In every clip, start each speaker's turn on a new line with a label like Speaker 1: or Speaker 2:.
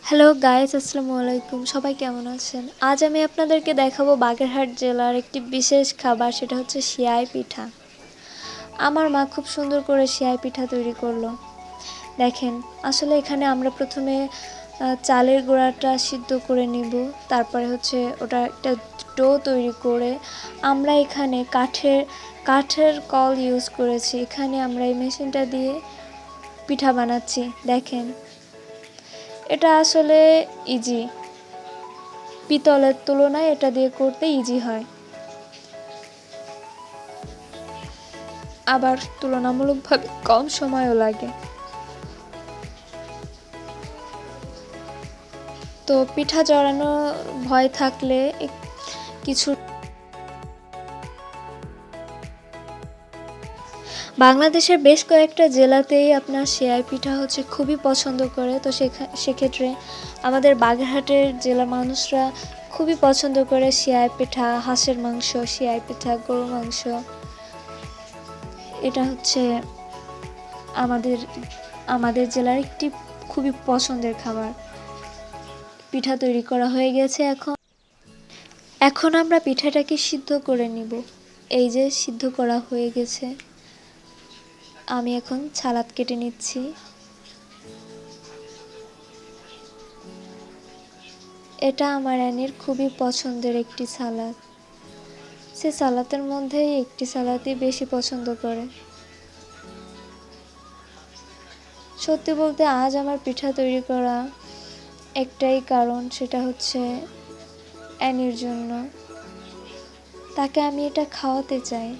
Speaker 1: Hello guys, আসসালামু আলাইকুম। সবাই কেমন আছেন? আজ আমি আপনাদেরকে দেখাবো বাগেরহাট জেলার একটি বিশেষ খাবার, সেটা হচ্ছে সিয়াই পিঠা। আমার মা খুব সুন্দর করে সিয়াই পিঠা তৈরি করলো। দেখেন, আসলে এখানে আমরা প্রথমে চালের গুঁড়াটা সিদ্ধ করে নিব, তারপরে হচ্ছে ওটা একটা ডো তৈরি করে আমরা এখানে কাঠের কল ইউজ করেছি। এখানে আমরা এই মেশিনটা দিয়ে পিঠা বানাচ্ছি। দেখেন, এটা আসলে ইজি, পিতলের তুলনায় এটা দিয়ে করতে ইজি হয়, আবার তুলনামূলকভাবে কম সময়ও লাগে। তো পিঠা জড়ানো ভয় থাকলে কিছু বাংলাদেশের বেশ কয়েকটা জেলাতেই আপনার সেয়াই পিঠা হচ্ছে খুবই পছন্দ করে। তো সেক্ষেত্রে আমাদের বাগেরহাটের জেলার মানুষরা খুবই পছন্দ করে সেয়াই পিঠা, হাঁসের মাংস, সেয়াই পিঠা, গরুর মাংস। এটা হচ্ছে আমাদের আমাদের জেলার একটি খুবই পছন্দের খাবার। পিঠা তৈরি করা হয়ে গেছে। এখন আমরা পিঠাটাকে সিদ্ধ করে নিব। এই যে সিদ্ধ করা হয়ে গেছে, আমি এখন সালাদ কেটে নিচ্ছি। এটা আমার অ্যানির খুবই পছন্দের একটি সালাদ। সে সালাদের মধ্যে একটি সালাদই বেশি পছন্দ করে। সত্যি বলতে আজ আমার পিঠা তৈরি করা একটাই কারণ, সেটা হচ্ছে অ্যানির জন্য। তাকে আমি এটা খাওয়াতে চাই।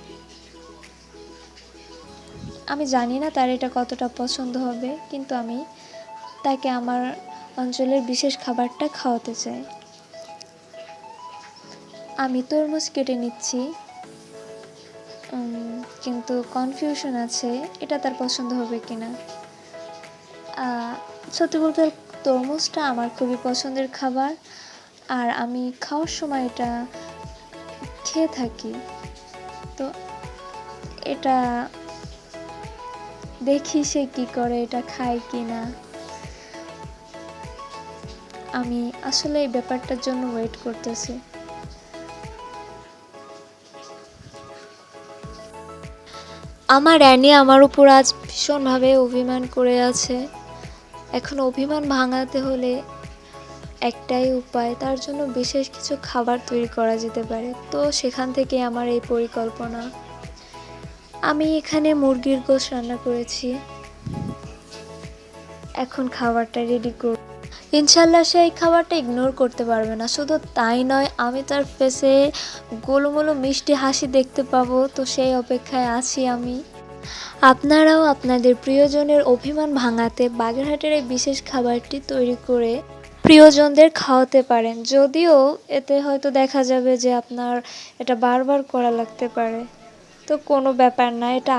Speaker 1: আমি জানি না তার এটা কতটা পছন্দ হবে, কিন্তু আমি তাকে আমার অঞ্চলের বিশেষ খাবারটা খাওয়াতে চাই। আমি তরমুজ কেটে নিচ্ছি, কিন্তু কনফিউশন আছে এটা তার পছন্দ হবে কিনা। সত্যি বলতে তরমুজটা আমার খুবই পছন্দের খাবার, আর আমি খাওয়ার সময় এটা খেয়ে থাকি। তো এটা দেখি সে কি করে, এটা খায় কি না। আমি আসলে এই ব্যাপারটার জন্য ওয়েট করতেছি। আমার অ্যানি আমার উপর আজ ভীষণভাবে অভিমান করে আছে। এখন অভিমান ভাঙাতে হলে একটাই উপায়, তার জন্য বিশেষ কিছু খাবার তৈরি করা যেতে পারে। তো সেখান থেকে আমার এই পরিকল্পনা। আমি এখানে মুরগির গোশত রান্না করেছি, এখন খাবারটা রেডি করব। ইনশাল্লাহ সে এই খাবারটা ইগনোর করতে পারবে না। শুধু তাই নয়, আমি তার ফেসে গোলুমোলু মিষ্টি হাসি দেখতে পাবো। তো সেই অপেক্ষায় আছি আমি। আপনারাও আপনাদের প্রিয়জনের অভিমান ভাঙাতে বাগেরহাটের এই বিশেষ খাবারটি তৈরি করে প্রিয়জনদের খাওয়াতে পারেন। যদিও এতে হয়তো দেখা যাবে যে আপনার এটা বারবার করা লাগতে পারে, তো কোনো ব্যাপার না। এটা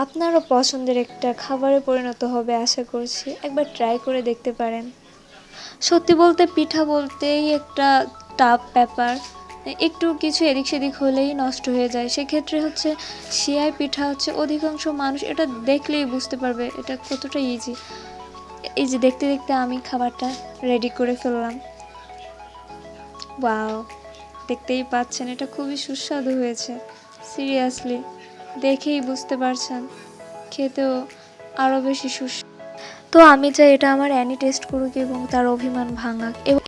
Speaker 1: আপনারও পছন্দের একটা খাবারে পরিণত হবে আশা করছি। একবার ট্রাই করে দেখতে পারেন। সত্যি বলতে পিঠা বলতেই একটা টাফ ব্যাপার, একটু কিছু এদিক সেদিক হলেই নষ্ট হয়ে যায়। সেক্ষেত্রে হচ্ছে সিয়াই পিঠা হচ্ছে অধিকাংশ মানুষ এটা দেখলেই বুঝতে পারবে এটা কতটা ইজি। এই যে দেখতে দেখতে আমি খাবারটা রেডি করে ফেললাম। ওয়াও, দেখতেই পাচ্ছেন এটা খুবই সুস্বাদু হয়েছে। সিরিয়াসলি দেখেই বুঝতে পারছেন, খেতেও আরও বেশি সুস্বাদু। তো আমি চাই এটা আমার অ্যানি টেস্ট করুক এবং তার অভিমান ভাঙাক।